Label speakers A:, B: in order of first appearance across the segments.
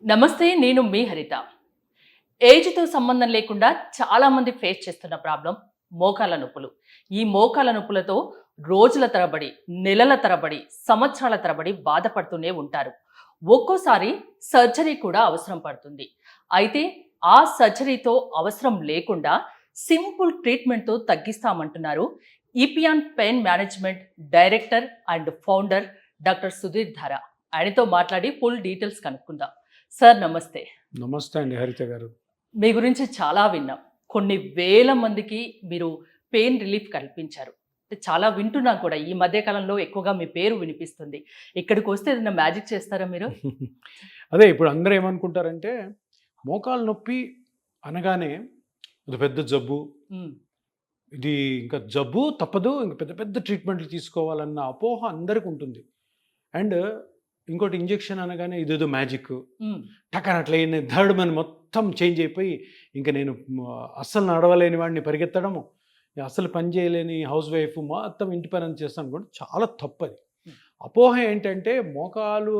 A: నమస్తే. నేను మీ హరిత. ఏజ్‌తో సంబంధం లేకుండా చాలామంది ఫేస్ చేస్తున్న ప్రాబ్లమ్ మోకాళ్ళ నొప్పులు. ఈ మోకాళ్ళ నొప్పులతో రోజుల తరబడి, నెలల తరబడి, సంవత్సరాల తరబడి బాధపడుతూనే ఉంటారు. ఒక్కోసారి సర్జరీ కూడా అవసరం పడుతుంది. అయితే ఆ సర్జరీతో అవసరం లేకుండా సింపుల్ ట్రీట్మెంట్‌తో తగ్గిస్తామంటున్నారు Epione pain management director and founder doctor Sudheer Dhara. ఆయనతో మాట్లాడి ఫుల్ డీటెయిల్స్ కనుక్కుందాం. సార్ నమస్తే.
B: నమస్తే అండి హరిత గారు.
A: మీ గురించి చాలా విన్నాం. కొన్ని వేల మందికి మీరు పెయిన్ రిలీఫ్ కల్పించారు. చాలా వింటున్నాం కూడా. ఈ మధ్య కాలంలో ఎక్కువగా మీ పేరు వినిపిస్తుంది. ఇక్కడికొస్తే ఏదైనా మ్యాజిక్ చేస్తారా మీరు?
B: అదే ఇప్పుడు అందరూ ఏమనుకుంటారంటే మోకాలు నొప్పి అనగానే అది పెద్ద జబ్బు,
A: హ్మ్.
B: ఇది ఇంకా జబ్బు తప్పదు, ఇంక పెద్ద పెద్ద ట్రీట్మెంట్లు తీసుకోవాలన్న అపోహ అందరికి ఉంటుంది. అండ్ ఇంకోటి ఇంజెక్షన్ అనగానే ఇదేదో మ్యాజిక్,
A: హ్మ్.
B: టక్కన అట్లా థర్డ్ మన్ మొత్తం చేంజ్ అయిపోయి ఇంకా నేను అస్సలు నడవలేని వాడిని పరిగెత్తడము, అసలు పని చేయలేని హౌస్ వైఫ్ మొత్తం ఇంటి పని అంతా చేస్తాను కూడా చాలా తప్పది. అపోహ ఏంటంటే మోకాలు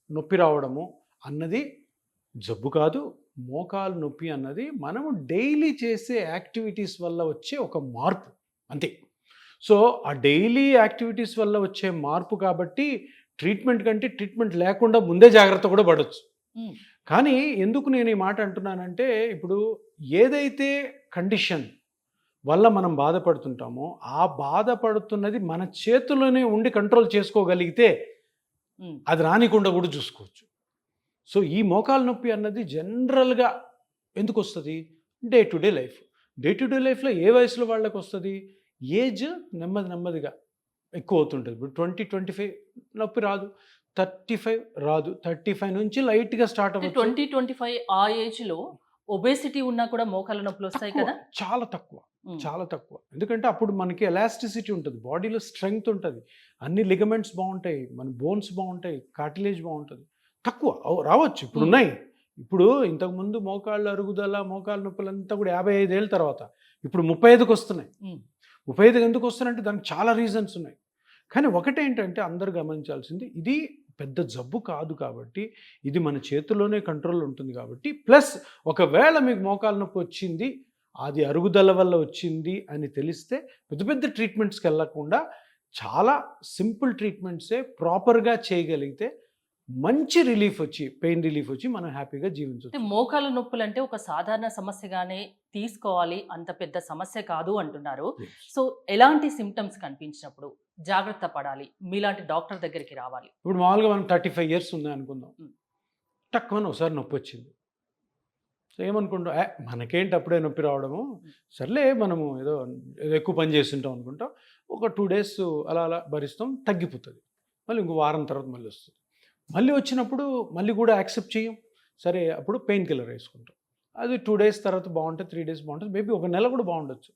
B: నొప్పి రావడము అన్నది జబ్బు కాదు. మోకాలు నొప్పి అన్నది మనము డైలీ చేసే యాక్టివిటీస్ వల్ల వచ్చే ఒక మార్పు అంతే. సో ఆ డైలీ యాక్టివిటీస్ వల్ల వచ్చే మార్పు కాబట్టి ట్రీట్మెంట్ కంటే ట్రీట్మెంట్ లేకుండా ముందే జాగ్రత్త కూడా పడవచ్చు.
A: హ్మ్.
B: కానీ ఎందుకు నేను ఈ మాట అంటున్నానంటే ఇప్పుడు ఏదైతే కండిషన్ వల్ల మనం బాధపడుతుంటామో ఆ బాధపడుతున్నది మన చేతుల్లోనే ఉండి కంట్రోల్ చేసుకోగలిగితే
A: హ్మ్.
B: అది రానికుండా కూడా చూసుకోవచ్చు. సో ఈ మోకాలు నొప్పి అన్నది జనరల్గా ఎందుకు వస్తుంది? Day to day life. Day to day లైఫ్లో ఏ వయసులో వాళ్ళకి వస్తుంది? ఏజ్ నెమ్మదిగా ఎక్కువ అవుతుంటుంది. ఇప్పుడు 20-25 నొప్పి రాదు, 35 రాదు, 35 నుంచి లైట్గా స్టార్ట్
A: అంటే
B: అవ్వచ్చు.
A: 20, 25 ఆ ఏజ్‌లో ఒబేసిటీ ఉన్నా కూడా మోకాళ్ళ నొప్పులు వస్తాయి
B: తక్కువ,
A: కదా?
B: చాలా తక్కువ,
A: హ్మ్.
B: చాలా తక్కువ. ఎందుకంటే అప్పుడు మనకి ఎలాస్టిసిటీ ఉంటుంది, బాడీలో స్ట్రెంగ్త్ ఉంటుంది, అన్ని లిగమెంట్స్ బాగుంటాయి, మన బోన్స్ బాగుంటాయి, కార్టిలేజ్ బాగుంటుంది. తక్కువ రావచ్చు, ఇప్పుడు
A: హ్మ్.
B: ఉన్నాయి. ఇప్పుడు ఇంతకుముందు మోకాళ్ళ అరుగుదల, మోకాళ్ళ నొప్పులంతా కూడా 55 ఏళ్ళ తర్వాత ఇప్పుడు 35కి వస్తున్నాయి.
A: హ్మ్.
B: 35 ఎందుకు వస్తున్నాయంటే దానికి చాలా రీజన్స్ ఉన్నాయి. కానీ ఒకటేంటంటే అందరూ గమనించాల్సింది, ఇది పెద్ద జబ్బు కాదు కాబట్టి, ఇది మన చేతిలోనే కంట్రోల్ ఉంటుంది కాబట్టి, ప్లస్ ఒకవేళ మీకు మోకాలు నొప్పి వచ్చింది, అది అరుగుదల వల్ల వచ్చింది అని తెలిస్తే పెద్ద పెద్ద ట్రీట్మెంట్స్కి వెళ్ళకుండా చాలా సింపుల్ ట్రీట్మెంట్సే ప్రాపర్గా చేయగలిగితే మంచి రిలీఫ్ వచ్చి, పెయిన్ రిలీఫ్ వచ్చి మనం హ్యాపీగా
A: అంటే
B: జీవించవచ్చు.
A: మోకాళ్ళ నొప్పులంటే ఒక సాధారణ సమస్యగానే తీసుకోవాలి. అంత పెద్ద సమస్య కాదు అంటున్నారు. సో ఎలాంటి సింప్టమ్స్ కనిపించినప్పుడు జాగ్రత్త పడాలి? మీలాంటి డాక్టర్ దగ్గరికి రావాలి?
B: ఇప్పుడు మామూలుగా మనం 35 ఇయర్స్ ఉంది అనుకుందాం.
A: హ్మ్.
B: టక్కుమని ఒకసారి నొప్పి వచ్చింది. సో ఏమనుకుంటాం, మనకేంటి అప్పుడే నొప్పి రావడము, సర్లే మనము ఏదో ఏదో ఎక్కువ పని చేస్తుంటాం అనుకుంటాం. ఒక 2 డేస్ అలా అలా భరిస్తాం, తగ్గిపోతుంది. మళ్ళీ ఇంకో వారం తర్వాత మళ్ళీ వస్తుంది. మళ్ళీ వచ్చినప్పుడు మళ్ళీ కూడా యాక్సెప్ట్ చేయం. సరే అప్పుడు పెయిన్ కిల్లర్ వేసుకుంటాం. అది 2 డేస్ తర్వాత బాగుంటుంది, 3 డేస్ బాగుంటుంది, మేబీ ఒక నెల కూడా బాగుండొచ్చు.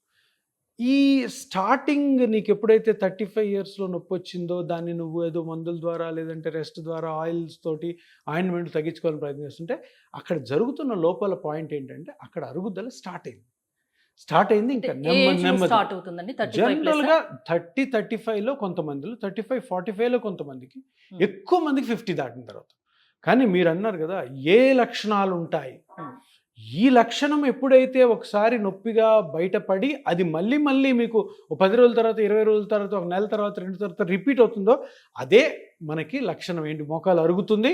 B: ఈ స్టార్టింగ్ నీకు ఎప్పుడైతే 35 ఇయర్స్లో నొప్పి వచ్చిందో దాన్ని నువ్వు ఏదో మందుల ద్వారా లేదంటే రెస్ట్ ద్వారా ఆయిల్స్ తోటి ఆయింట్మెంట్ తగ్గించుకోవాలని ప్రయత్నిస్తుంటే అక్కడ జరుగుతున్న లోపల పాయింట్ ఏంటంటే అక్కడ అరుగుదల స్టార్ట్ అయింది
A: అంటే
B: ఇంకా
A: ఏ
B: నెమ్మది
A: ఏజ్‌లో
B: నెమ్మది.
A: స్టార్ట్ అవుతుందండి? 35 ప్లస్సా?
B: జనరల్గా 30-35లో కొంతమందిలో, 35-45లో కొంతమందికి,
A: హ్మ్.
B: ఎక్కువ మందికి 50 దాటిన తర్వాత. కానీ మీరు అన్నారు కదా ఏ లక్షణాలు ఉంటాయి,
A: హ్మ్.
B: ఈ లక్షణం ఎప్పుడైతే ఒకసారి నొప్పిగా బయటపడి అది మళ్ళీ మళ్ళీ మీకు 10 రోజుల తర్వాత, 20 రోజుల తర్వాత, ఒక నెల తర్వాత, 2 తర్వాత రిపీట్ అవుతుందో అదే మనకి లక్షణం. ఏంటి? మోకాలు అరుగుతుంది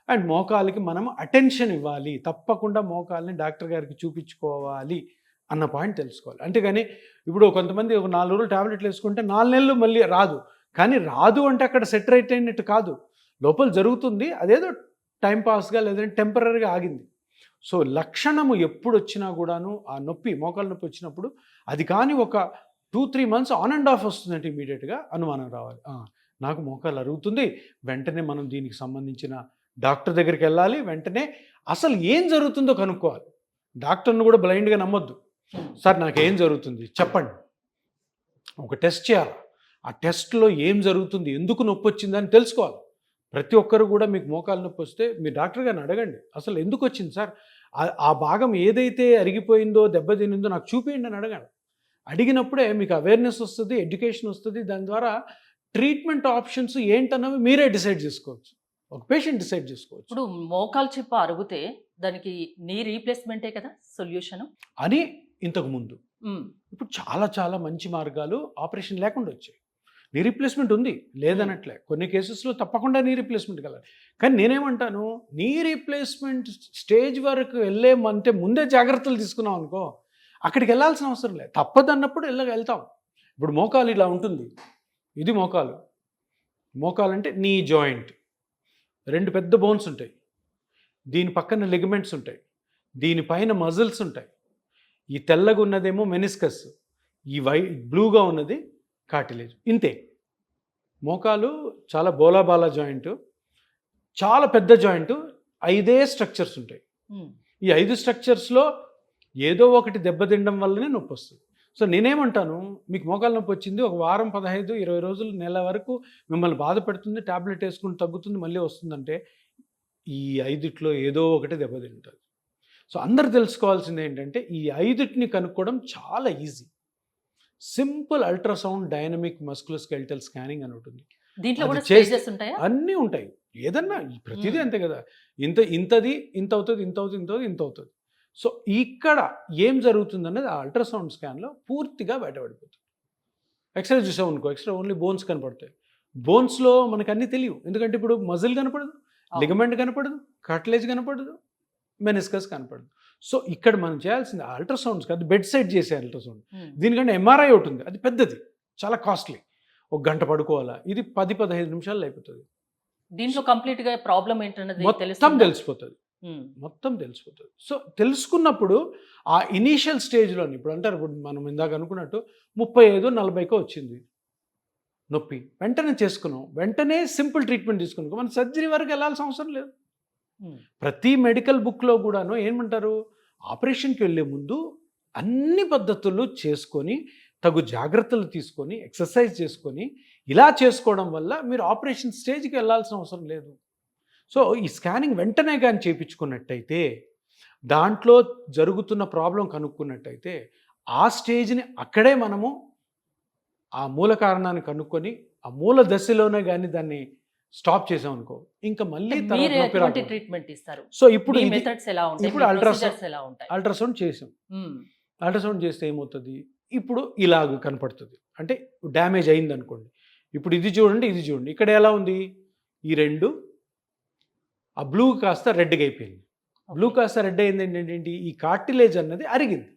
B: అండ్ మోకాలికి మనం అటెన్షన్ ఇవ్వాలి, తప్పకుండా మోకాల్ని డాక్టర్ గారికి చూపించుకోవాలి అన్న పాయింట్ తెలుసుకోవాలి. అంతేగాని ఇప్పుడు కొంతమంది ఒక 4 రోజులు టాబ్లెట్లు వేసుకుంటే 4 నెలలు మళ్ళీ రాదు. కానీ రాదు అంటే అక్కడ సెట్ రైట్ అయినట్టు కాదు, లోపల జరుగుతుంది, అదేదో టైంపాస్గా లేదంటే టెంపరీగా ఆగింది. సో లక్షణము ఎప్పుడు వచ్చినా కూడాను ఆ నొప్పి, మోకాలు నొప్పి వచ్చినప్పుడు అది కానీ ఒక 2-3 మంత్స్ ఆన్ అండ్ ఆఫ్ వస్తుందంటే ఇమీడియట్గా అనుమానం రావాలి. నాకు మోకాలు అరుగుతుంది, వెంటనే మనం దీనికి సంబంధించిన డాక్టర్ దగ్గరికి వెళ్ళాలి, వెంటనే అసలు ఏం జరుగుతుందో కనుక్కోవాలి. డాక్టర్ని కూడా బ్లైండ్గా నమ్మొద్దు. సార్ నాకేం జరుగుతుంది చెప్పండి, ఒక టెస్ట్ చేయాలి. ఆ టెస్ట్లో ఏం జరుగుతుంది, ఎందుకు నొప్పి వచ్చిందని తెలుసుకోవాలి. ప్రతి ఒక్కరు కూడా మీకు మోకాలు నొప్పి వస్తే మీ డాక్టర్ గారిని అడగండి, అసలు ఎందుకు వచ్చింది సార్, ఆ భాగం ఏదైతే అరిగిపోయిందో దెబ్బతినిందో నాకు చూపించండి అని అడగండి. అడిగినప్పుడే మీకు అవేర్నెస్ వస్తుంది, ఎడ్యుకేషన్ వస్తుంది. దాని ద్వారా ట్రీట్మెంట్ ఆప్షన్స్ ఏంటన్నవి మీరే డిసైడ్ చేసుకోవచ్చు. ఒక పేషెంట్ డిసైడ్ చేసుకోవచ్చు
A: ఇప్పుడు మోకాలు చిప్ప అరుగుతే దానికి నీ రీప్లేస్మెంటే కదా సొల్యూషన్.
B: అని ఇంతకు ముందు. ఇప్పుడు చాలా చాలా మంచి మార్గాలు ఆపరేషన్ లేకుండా వచ్చాయి. నీ రీప్లేస్మెంట్ ఉంది లేదనట్లే, కొన్ని కేసెస్లో తప్పకుండా నీ రీప్లేస్మెంట్ కలగాలి. కానీ నేనేమంటాను, నీ రీప్లేస్మెంట్ స్టేజ్ వరకు వెళ్ళేమంటే ముందే జాగ్రత్తలు తీసుకున్నాం అనుకో, అక్కడికి వెళ్ళాల్సిన అవసరం లేదు. తప్పదన్నప్పుడు వెళ్తాం. ఇప్పుడు మోకాలు ఇలా ఉంటుంది, ఇది మోకాలు. మోకాలు అంటే నీ జాయింట్, రెండు పెద్ద బోన్స్ ఉంటాయి, దీని పక్కన లిగమెంట్స్ ఉంటాయి, దీనిపైన మజిల్స్ ఉంటాయి. ఈ తెల్లగా ఉన్నదేమో మెనిస్కస్, ఈ బ్లూగా ఉన్నది కార్టిలేజ్. ఇంతే. మోకాలు చాలా బోలాబాలా జాయింట్, చాలా పెద్ద జాయింట్, 5 స్ట్రక్చర్స్ ఉంటాయి. ఈ 5 స్ట్రక్చర్స్లో ఏదో ఒకటి దెబ్బతినడం వల్లనే నొప్పి వస్తుంది. సో నేనేమంటాను, మీకు మోకాలు నొప్పి వచ్చింది, ఒక వారం 15-20 రోజులు, నెల వరకు మిమ్మల్ని బాధ పెడుతుంది, ట్యాబ్లెట్ వేసుకుని తగ్గుతుంది, మళ్ళీ వస్తుందంటే ఈ 5లో ఏదో ఒకటి దెబ్బతింటుంది. సో అందరు తెలుసుకోవాల్సింది ఏంటంటే, ఈ 5ని కనుక్కోవడం చాలా easy. Simple ultrasound dynamic musculoskeletal scanning అని ఉంటుంది.
A: దీంట్లో కూడా స్టేజెస్ ఉంటాయా?
B: అన్నీ ఉంటాయి. ఏదన్నా ప్రతిదీ అంతే కదా, ఇంతది ఇంత అవుతుంది, ఇంత అవుతుంది, ఇంత అవుతుంది, ఇంత అవుతుంది. సో ఇక్కడ ఏం జరుగుతుంది అనేది ఆ అల్ట్రాసౌండ్ స్కాన్లో పూర్తిగా బయటపడిపోతుంది. ఎక్స్రే చూసాం అనుకో, ఎక్స్రే ఓన్లీ బోన్స్ కనపడతాయి. బోన్స్లో మనకు అన్నీ తెలియవు, ఎందుకంటే ఇప్పుడు మజిల్ కనపడదు, లిగమెంట్ కనపడదు, కార్టిలేజ్ కనపడదు, మెనిస్కస్ కనపడదు. సో ఇక్కడ మనం చేయాల్సింది అల్ట్రాసౌండ్స్ కాదు, బెడ్ సైడ్ చేసే అల్ట్రాసౌండ్. దీనికంటే ఎంఆర్ఐ ఉంటుంది, అది పెద్దది, చాలా కాస్ట్లీ, 1 గంట పడుకోవాలా. ఇది 10-15 నిమిషాల్లో అయిపోతుంది.
A: దీంట్లో కంప్లీట్ గా ప్రాబ్లం ఏంటన్నది
B: మొత్తం తెలిసిపోతుంది. సో తెలుసుకున్నప్పుడు ఆ ఇనీషియల్ స్టేజ్లోని, ఇప్పుడు అంటారు, ఇప్పుడు మనం ఇందాక అనుకున్నట్టు 35-40 వచ్చింది నొప్పి, వెంటనే చేసుకున్నాం, వెంటనే సింపుల్ ట్రీట్మెంట్ తీసుకున్నాం, మనం సర్జరీ వరకు వెళ్ళాల్సిన అవసరం లేదు. ప్రతి మెడికల్ బుక్లో కూడాను ఏమంటారు, ఆపరేషన్కి వెళ్ళే ముందు అన్ని పద్ధతులు చేసుకొని, తగు జాగ్రత్తలు తీసుకొని, ఎక్సర్సైజ్ చేసుకొని, ఇలా చేసుకోవడం వల్ల మీరు ఆపరేషన్ స్టేజ్కి వెళ్ళాల్సిన అవసరం లేదు. సో ఈ స్కానింగ్ వెంటనే కానీ చేయించుకున్నట్టయితే, దాంట్లో జరుగుతున్న ప్రాబ్లం కనుక్కున్నట్టయితే, ఆ స్టేజ్ని అక్కడే మనము ఆ మూల కారణాన్ని కనుక్కొని, ఆ మూల దశలోనే కానీ దాన్ని స్టాప్ చేసాం అనుకో, ఇంకా మళ్ళీ
A: ట్రీట్మెంట్ ఇస్తారు.
B: సో ఇప్పుడు
A: ఇప్పుడు
B: అల్ట్రాసౌండ్ చేసాం, అల్ట్రాసౌండ్ చేస్తే ఏమవుతుంది, ఇప్పుడు ఇలాగ కనపడుతుంది. అంటే డ్యామేజ్ అయింది అనుకోండి. ఇప్పుడు ఇది చూడండి, ఇది చూడండి, ఇక్కడ ఎలా ఉంది, ఈ రెండు ఆ బ్లూ కాస్త రెడ్గా అయిపోయింది. బ్లూ కాస్త రెడ్ అయింది ఏంటంటే, ఈ కార్టిలేజ్ అన్నది అరిగింది,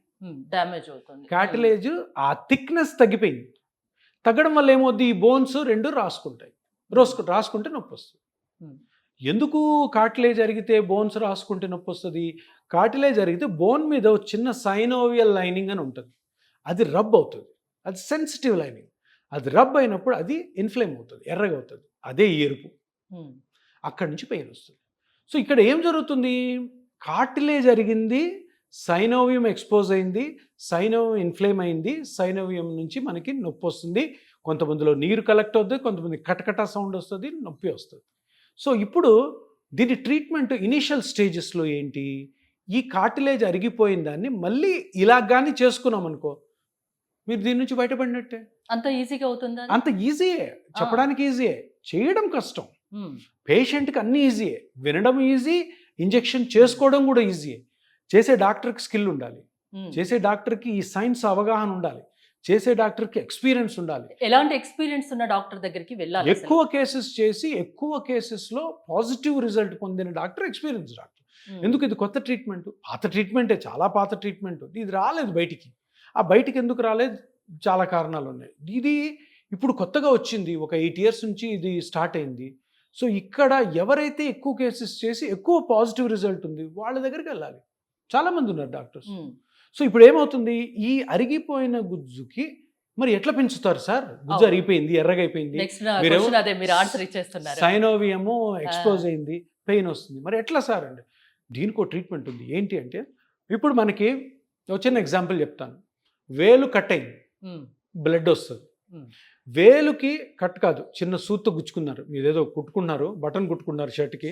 A: డ్యామేజ్ అవుతుంది.
B: కార్టిలేజ్ ఆ థిక్నెస్ తగ్గిపోయింది. తగ్గడం వల్ల ఏమవుద్ది, ఈ బోన్స్ రెండు రాసుకుంటాయి, రాసుకుంటే నొప్పి వస్తుంది. ఎందుకు కార్టిలేజ్ అరిగితే బోన్స్ రాసుకుంటే నొప్పి వస్తుంది? కార్టిలేజ్ అరిగితే బోన్ మీద చిన్న సైనోవియల్ లైనింగ్ అని ఉంటుంది, అది రబ్ అవుతుంది, అది సెన్సిటివ్ లైనింగ్. అది రబ్ అయినప్పుడు అది ఇన్ఫ్లేమ్ అవుతుంది, ఎర్రగా అవుతుంది, అదే ఎరుపు. అక్కడి నుంచి పెయిన్ వస్తుంది. సో ఇక్కడ ఏం జరుగుతుంది, కార్టిలేజ్ అరిగింది, సైనోవియం ఎక్స్పోజ్ అయింది, సైనోవియం ఇన్ఫ్లేమ్ అయింది, సైనోవియం నుంచి మనకి నొప్పి వస్తుంది. కొంతమందిలో నీరు కలెక్ట్ అవుతుంది, కొంతమంది కటకటా సౌండ్ వస్తుంది, నొప్పి వస్తుంది. సో ఇప్పుడు దీని ట్రీట్మెంట్ ఇనీషియల్ స్టేజెస్లో ఏంటి, ఈ కార్టిలేజ్ అరిగిపోయిన దాన్ని మళ్ళీ ఇలా కానీ చేసుకున్నాం అనుకో, మీరు దీని నుంచి బయటపడినట్టే.
A: అంత ఈజీగా అవుతుందా?
B: అంత ఈజీయే, చెప్పడానికి ఈజీయే, చేయడం కష్టం. పేషెంట్కి అన్నీ ఈజీయే, వినడం ఈజీ, ఇంజెక్షన్ చేసుకోవడం కూడా ఈజీయే. చేసే డాక్టర్కి స్కిల్ ఉండాలి, చేసే డాక్టర్కి ఈ సైన్స్ అవగాహన ఉండాలి, చేసే డాక్టర్కి ఎక్స్పీరియన్స్ ఉండాలి.
A: ఎలాంటి ఎక్స్పీరియన్స్ ఉన్న డాక్టర్ దగ్గరికి వెళ్ళాలి?
B: ఎక్కువ కేసెస్ చేసి ఎక్కువ కేసెస్లో పాజిటివ్ రిజల్ట్ పొందిన డాక్టర్ ఎక్స్పీరియన్స్ డాక్టర్. ఎందుకు, ఇది కొత్త ట్రీట్మెంట్, పాత ట్రీట్మెంటే, చాలా పాత ట్రీట్మెంట్, ఇది రాలేదు బయటికి. ఆ బయటికి ఎందుకు రాలేదు, చాలా కారణాలు ఉన్నాయి. ఇది ఇప్పుడు కొత్తగా వచ్చింది, ఒక 8 years నుంచి ఇది స్టార్ట్ అయింది. సో ఇక్కడ ఎవరైతే ఎక్కువ కేసెస్ చేసి ఎక్కువ పాజిటివ్ రిజల్ట్ ఉంది వాళ్ళ దగ్గరికి వెళ్ళాలి. చాలామంది ఉన్నారు డాక్టర్స్. సో ఇప్పుడు ఏమవుతుంది, ఈ అరిగిపోయిన గుజ్జుకి మరి ఎట్లా పెంచుతారు సార్, గుజ్జు అరిగిపోయింది, ఎర్రగా అయిపోయింది, సైనోవియము ఎక్స్పోజ్ అయింది, పెయిన్ వస్తుంది, మరి ఎట్లా సార్ అంటే దీనికి ఒక ట్రీట్మెంట్ ఉంది. ఏంటి అంటే, ఇప్పుడు మనకి ఒక చిన్న ఎగ్జాంపుల్ చెప్తాను. వేలు కట్ అయింది, బ్లడ్ వస్తుంది. వేలుకి కట్ కాదు, చిన్న సూత్తో గుచ్చుకున్నారు, మీరు ఏదో కుట్టుకున్నారు, బటన్ కుట్టుకున్నారు షర్ట్కి,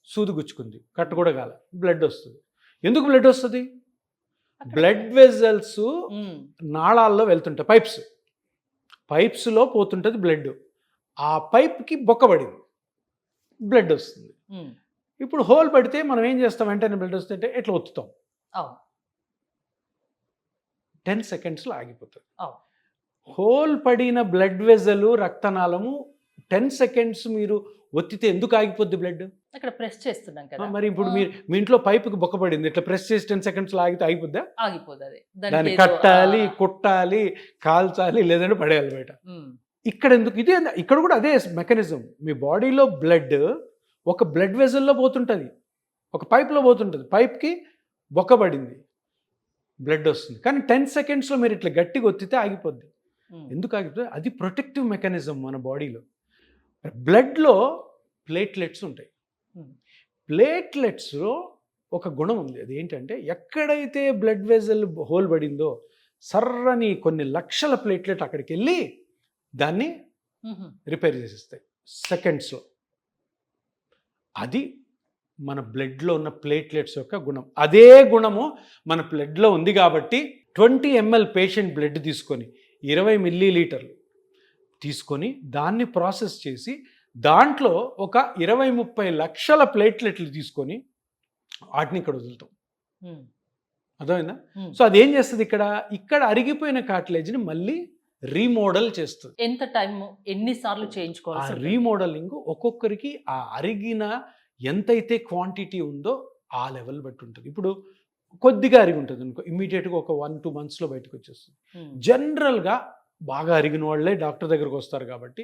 B: సూది గుచ్చుకుంది, కట్ కూడా కాల, బ్లడ్ వస్తుంది. ఎందుకు బ్లడ్ వస్తుంది, బ్లడ్ వెజల్స్ నాళాల్లో వెళ్తుంటాయి, పైప్స్లో పోతుంటుంది బ్లడ్, ఆ పైప్కి బొక్కబడింది, బ్లడ్ వస్తుంది. ఇప్పుడు హోల్ పడితే మనం ఏం చేస్తాం, వెంటనే బ్లడ్ వస్తుంటే ఎట్లా ఒత్తుతాం,
A: అవును
B: 10 సెకండ్స్లో ఆగిపోతుంది.
A: అవును.
B: హోల్ పడిన బ్లడ్ వెజలు రక్తనాళము 10 సెకండ్స్ మీరు ఒత్తితే ఎందుకు ఆగిపోద్ది బ్లడ్?
A: అక్కడ ప్రెస్ చేస్తున్నాం కదా.
B: మరి ఇప్పుడు మీరు మీ ఇంట్లో పైపుకి బొక్క పడింది, ఇట్లా ప్రెస్ చేసి 10 సెకండ్స్లో ఆగితే ఆగిపోద్దా?
A: ఆగిపోతుంది.
B: దాన్ని కట్టాలి, కుట్టాలి, కాల్చాలి, లేదంటే పడేయాలి బయట. ఇక్కడ ఎందుకు? ఇదే ఇక్కడ కూడా అదే మెకానిజం. మీ బాడీలో బ్లడ్ ఒక బ్లడ్ వెజల్లో పోతుంటుంది, ఒక పైప్లో పోతుంటుంది, పైప్కి బొక్క పడింది, బ్లడ్ వస్తుంది. కానీ 10 సెకండ్స్లో మీరు ఇట్లా గట్టిగా ఒత్తితే ఆగిపోద్ది. ఎందుకు ఆగిపోతుంది? అది ప్రొటెక్టివ్ మెకానిజం మన బాడీలో. బ్లడ్లో ప్లేట్లెట్స్ ఉంటాయి. ప్లేట్లెట్స్లో ఒక గుణం ఉంది, అది ఏంటంటే ఎక్కడైతే బ్లడ్ వెజల్ హోల్ పడిందో సర్రని కొన్ని లక్షల ప్లేట్లెట్ అక్కడికి వెళ్ళి దాన్ని రిపేర్ చేసేస్తాయి సెకండ్స్లో. అది మన బ్లడ్లో ఉన్న ప్లేట్లెట్స్ యొక్క గుణం. అదే గుణము మన బ్లడ్లో ఉంది కాబట్టి 20 ml పేషెంట్ బ్లడ్ తీసుకొని 20 మిల్లీలీటర్లు తీసుకొని దాన్ని ప్రాసెస్ చేసి దాంట్లో ఒక 20-30 లక్షల ప్లేట్లెట్లు తీసుకొని వాటిని ఇక్కడ వదులుతాం. అర్థమైందా? సో అదేం చేస్తుంది, ఇక్కడ అరిగిపోయిన కార్టిలేజ్ని మళ్ళీ రీమోడల్ చేస్తుంది.
A: ఎంత టైం, ఎన్నిసార్లు చేయించుకోవాలి?
B: ఆ రీమోడలింగ్ ఒక్కొక్కరికి ఆ అరిగిన ఎంతైతే క్వాంటిటీ ఉందో ఆ లెవెల్ బట్టి ఉంటుంది. ఇప్పుడు కొద్దిగా అరిగి ఉంటుంది అనుకో, ఇమ్మీడియట్గా ఒక 1-2 మంత్స్లో బయటకు వచ్చేస్తుంది. జనరల్గా బాగా అరిగిన వాళ్ళే డాక్టర్ దగ్గరకు వస్తారు కాబట్టి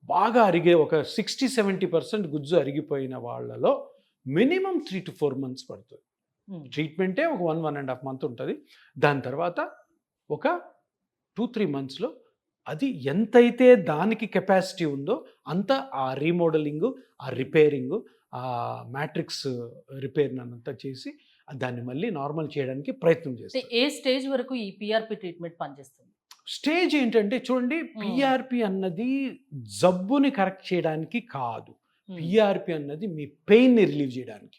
B: బాగా అరిగే ఒక 60-70% గుజ్జు అరిగిపోయిన వాళ్ళలో మినిమం 3 to 4 months పడుతుంది. ట్రీట్మెంటే ఒక 1-1.5 month ఉంటుంది. దాని తర్వాత ఒక 2-3 monthsలో అది ఎంతైతే దానికి కెపాసిటీ ఉందో అంత ఆ రీమోడలింగ్, ఆ రిపేరింగ్, ఆ మ్యాట్రిక్స్ రిపేర్ అంతా చేసి దాన్ని మళ్ళీ నార్మల్ చేయడానికి ప్రయత్నం చేస్తారు.
A: ఏ స్టేజ్ వరకు ఈ పిఆర్పి ట్రీట్మెంట్ పనిచేస్తుంది?
B: స్టేజ్ ఏంటంటే చూడండి, పిఆర్పి అన్నది జబ్బుని కరెక్ట్ చేయడానికి కాదు. పిఆర్పి అన్నది మీ పెయిన్ని రిలీవ్ చేయడానికి.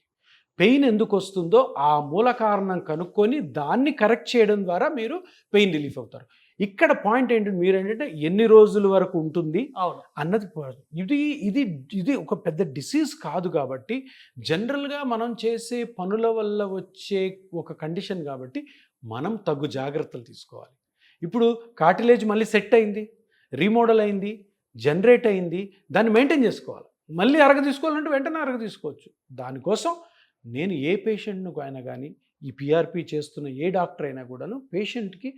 B: పెయిన్ ఎందుకు వస్తుందో ఆ మూల కారణం కనుక్కొని దాన్ని కరెక్ట్ చేయడం ద్వారా మీరు పెయిన్ రిలీఫ్ అవుతారు. ఇక్కడ పాయింట్ ఏంటంటే మీరు ఏంటంటే ఎన్ని రోజుల వరకు ఉంటుంది అన్నది. ఇది ఒక పెద్ద డిసీజ్ కాదు కాబట్టి జనరల్గా మనం చేసే పనుల వల్ల వచ్చే ఒక కండిషన్ కాబట్టి మనం తగు జాగ్రత్తలు తీసుకోవాలి. ఇప్పుడు కార్టిలేజ్ మళ్ళీ సెట్ అయింది, రీమోడల్ అయింది, జనరేట్ అయింది, దాన్ని మెయింటైన్ చేసుకోవాలి. మళ్ళీ అరగ తీసుకోవాలంటే వెంటనే అరగ తీసుకోవచ్చు. దానికోసం నేను ఏ పేషెంట్ను అయినా కానీ ఈ పిఆర్పి చేస్తున్న ఏ డాక్టర్ అయినా కూడాను పేషెంట్కి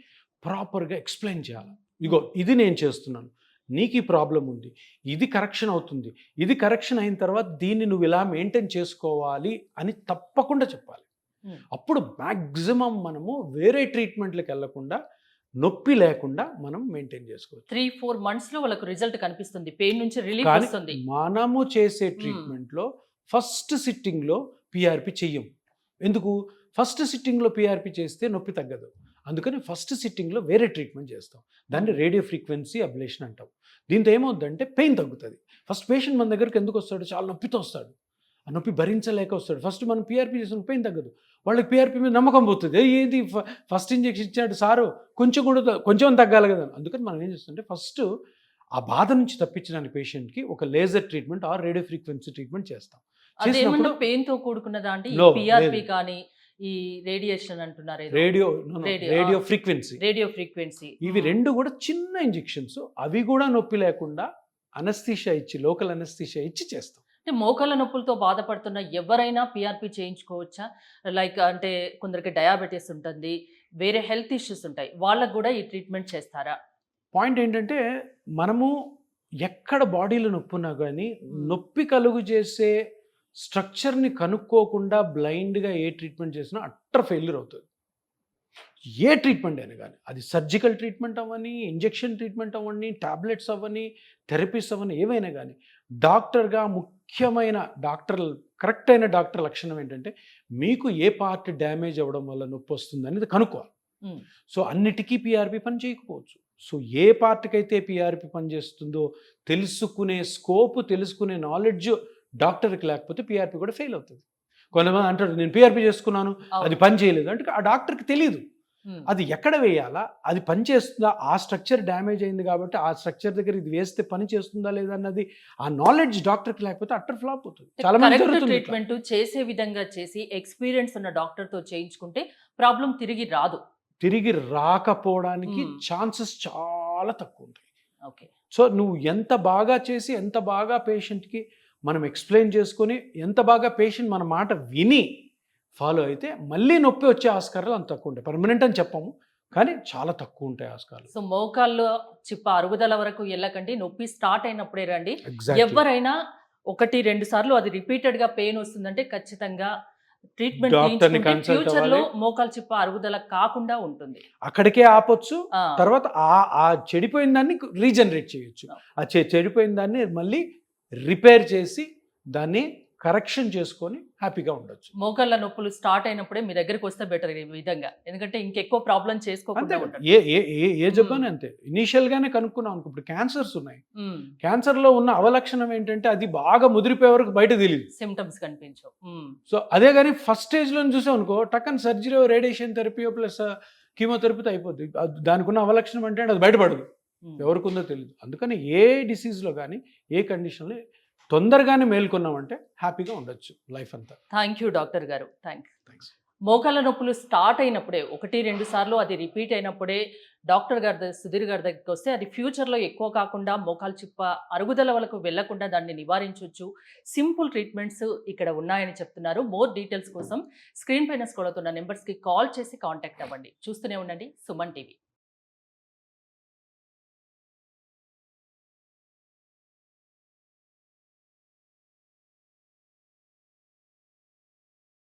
B: ప్రాపర్గా ఎక్స్ప్లెయిన్ చేయాలి. ఇగో ఇది నేను చేస్తున్నాను, నీకు ఈ ప్రాబ్లం ఉంది, ఇది కరెక్షన్ అవుతుంది, ఇది కరెక్షన్ అయిన తర్వాత దీన్ని నువ్వు ఇలా మెయింటైన్ చేసుకోవాలి అని తప్పకుండా చెప్పాలి. అప్పుడు మ్యాక్సిమం మనము వేరే ట్రీట్మెంట్లకు వెళ్లకుండా నొప్పి లేకుండా మనం మెయింటైన్ చేసుకోవచ్చు.
A: 3-4 monthsలో వాళ్ళకు రిజల్ట్ కనిపిస్తుంది, పెయిన్ నుంచి రిలీఫ్ వస్తుంది.
B: మనము చేసే ట్రీట్మెంట్లో ఫస్ట్ సిట్టింగ్లో పిఆర్పి చెయ్యం. ఎందుకు? ఫస్ట్ సిట్టింగ్లో పిఆర్పి చేస్తే నొప్పి తగ్గదు. అందుకని ఫస్ట్ సిట్టింగ్లో వేరే ట్రీట్మెంట్ చేస్తాం. దాన్ని రేడియో ఫ్రీక్వెన్సీ అబ్లేషన్ అంటాం. దీంతో ఏమవుద్దంటే పెయిన్ తగ్గుతుంది. ఫస్ట్ పేషెంట్ మన దగ్గరికి ఎందుకు వస్తాడు? చాలా నొప్పితో వస్తాడు, ఆ నొప్పి భరించలేక వస్తాడు. ఫస్ట్ మనం పిఆర్పి చేసిన పెయిన్ తగ్గదు, వాళ్ళకి పిఆర్పి మీద నమ్మకం పోతుంది. ఏది ఫస్ట్ ఇంజెక్షన్ ఇచ్చాడు సారు, కొంచెం తగ్గాలి కదా. అందుకని మనం ఏం చేస్తుంటే ఫస్ట్ ఆ బాధ నుంచి తప్పించడానికి పేషెంట్కి ఒక laser treatment are radio frequency treatment చేస్తాం.
A: పెయిన్ తో కూడుకున్నదా అంటే పిఆర్పి కానీ ఈ రేడియేషన్ అంటున్నారు,
B: రేడియో ఫ్రీక్వెన్సీ, ఇవి రెండు కూడా చిన్న ఇంజెక్షన్స్. అవి కూడా నొప్పి లేకుండా అనస్థీషియా ఇచ్చి, లోకల్ అనస్థీషియా ఇచ్చి చేస్తాం.
A: అంటే మోకాళ్ళ నొప్పులతో బాధపడుతున్న ఎవరైనా పిఆర్పి చేయించుకోవచ్చా? లైక్ అంటే కొందరికి డయాబెటీస్ ఉంటుంది, వేరే హెల్త్ ఇష్యూస్ ఉంటాయి, వాళ్ళకు కూడా ఈ ట్రీట్మెంట్ చేస్తారా?
B: పాయింట్ ఏంటంటే మనము ఎక్కడ బాడీలో నొప్పి ఉన్నా కానీ నొప్పి కలుగు చేసే స్ట్రక్చర్ని కనుక్కోకుండా బ్లైండ్గా ఏ ట్రీట్మెంట్ చేసినా అట్టర్ ఫెయిల్యూర్ అవుతుంది. ఏ ట్రీట్మెంట్ అయినా కానీ, అది సర్జికల్ ట్రీట్మెంట్ అవ్వని, ఇంజెక్షన్ ట్రీట్మెంట్ అవ్వని, టాబ్లెట్స్ అవ్వని, థెరపీస్ అవ్వని, ఏవైనా కానీ డాక్టర్గా ముఖ్యమైన కరెక్ట్ అయిన డాక్టర్ లక్షణం ఏంటంటే మీకు ఏ పార్ట్ డ్యామేజ్ అవ్వడం వల్ల నొప్పి వస్తుంది అనేది కనుక్కోవాలి. సో అన్నిటికీ పిఆర్పి పని చేయకపోవచ్చు. సో ఏ పార్ట్కి అయితే పిఆర్పి పనిచేస్తుందో తెలుసుకునే స్కోప్, తెలుసుకునే నాలెడ్జ్ డాక్టర్కి లేకపోతే పిఆర్పి కూడా ఫెయిల్ అవుతుంది. కొంతమంది అంటారు నేను పిఆర్పి చేసుకున్నాను, అది పని చేయలేదు అంటే ఆ డాక్టర్కి తెలియదు. అది ఎక్కడ వేయాలా, అది పని చేస్తుందా, ఆ స్ట్రక్చర్ డ్యామేజ్ అయింది కాబట్టి ఆ స్ట్రక్చర్ దగ్గర ఇది వేస్తే పని చేస్తుందా లేదా అన్నది ఆ నాలెడ్జ్ డాక్టర్కి లేకపోతే అట్టర్ ఫ్లాప్ అవుతుంది. చాలా మంది జరుగుతుంది.
A: ట్రీట్మెంట్ చేసే విధంగా చేసి ఎక్స్పీరియన్స్ ఉన్న డాక్టర్ తో చేయించుకుంటే ప్రాబ్లం తిరిగి రాదు.
B: తిరిగి రాకపోవడానికి ఛాన్సెస్ చాలా తక్కువ ఉంటాయి. ఓకే, సో నువ్వు ఎంత బాగా చేసి ఎంత బాగా పేషెంట్కి మనం ఎక్స్ప్లెయిన్ చేసుకొని ఎంత బాగా పేషెంట్ మన మాట విని ఫాలో అయితే మళ్ళీ నొప్పి వచ్చే ఆస్కారాలు అంత తక్కువ ఉంటాయి. పర్మనెంట్ అని చెప్పాము కానీ చాలా తక్కువ ఉంటాయి ఆస్కారాలు.
A: సో మోకాళ్ళు చిప్ప అరుగుదల వరకు వెళ్ళకండి, నొప్పి స్టార్ట్ అయినప్పుడే రండి. ఎవరైనా 1-2 సార్లు అది రిపీటెడ్ గా పెయిన్ వస్తుందంటే ఖచ్చితంగా ట్రీట్మెంట్ ఫ్యూచర్ లో మోకాలు చిప్ప అరుగుదల కాకుండా ఉంటుంది.
B: అక్కడికే ఆపొచ్చు, తర్వాత ఆ చెడిపోయిన దాన్ని రీజనరేట్ చేయొచ్చు. ఆ చెడిపోయిన దాన్ని మళ్ళీ రిపేర్ చేసి దాన్ని కరెక్షన్ చేసుకొని హ్యాపీగా ఉండొచ్చు.
A: మోకాళ్ళ నొప్పులు స్టార్ట్ అయినప్పుడే మీ దగ్గరికి వస్తే బెటర్ ఈ విధంగా, ఎందుకంటే ఇంకెక్కువ ప్రాబ్లం చేసుకోకుండా ఉంటారు.
B: ఏ జబ్బని అంతే ఇనీషియల్ గానే కనుక్కున్నాం అనుకో. ఇప్పుడు క్యాన్సర్స్ ఉన్నాయి, క్యాన్సర్ లో ఉన్న అవలక్షణం ఏంటంటే అది బాగా ముదిరిపోయే వరకు బయట తెలియదు,
A: సిమ్టమ్స్ కనిపించవు.
B: సో అదే కానీ ఫస్ట్ స్టేజ్ లో చూసాం అనుకో, టక్కన్ సర్జరీ రేడియేషన్ థెరపీ ప్లస్ కీమోథెరపీతో అయిపోద్ది. దానికి ఉన్న అవలక్షణం అంటే అది బయటపడదు, ఎవరికి ఉందో తెలియదు. అందుకని ఏ డిసీజ్లో కానీ ఏ కండిషన్లో తొందరగానే మేల్కొన్నామంటే హ్యాపీగా ఉండొచ్చు లైఫ్ అంతా.
A: థ్యాంక్ యూ డాక్టర్ గారు, థ్యాంక్స్. మోకాళ్ళ నొప్పులు స్టార్ట్ అయినప్పుడే 1-2 సార్లు అది రిపీట్ అయినప్పుడే డాక్టర్ గారి సుధీర్ గారి దగ్గరికి వస్తే అది ఫ్యూచర్లో ఎక్కువ కాకుండా మోకాలు చిప్ప అరుగుదల వరకు వెళ్లకుండా దాన్ని నివారించవచ్చు. సింపుల్ ట్రీట్మెంట్స్ ఇక్కడ ఉన్నాయని చెప్తున్నారు. మోర్ డీటెయిల్స్ కోసం స్క్రీన్ పైన స్క్రోల్ అవుతున్న నెంబర్స్కి కాల్ చేసి కాంటాక్ట్ అవ్వండి. చూస్తూనే ఉండండి సుమన్ టీవీ.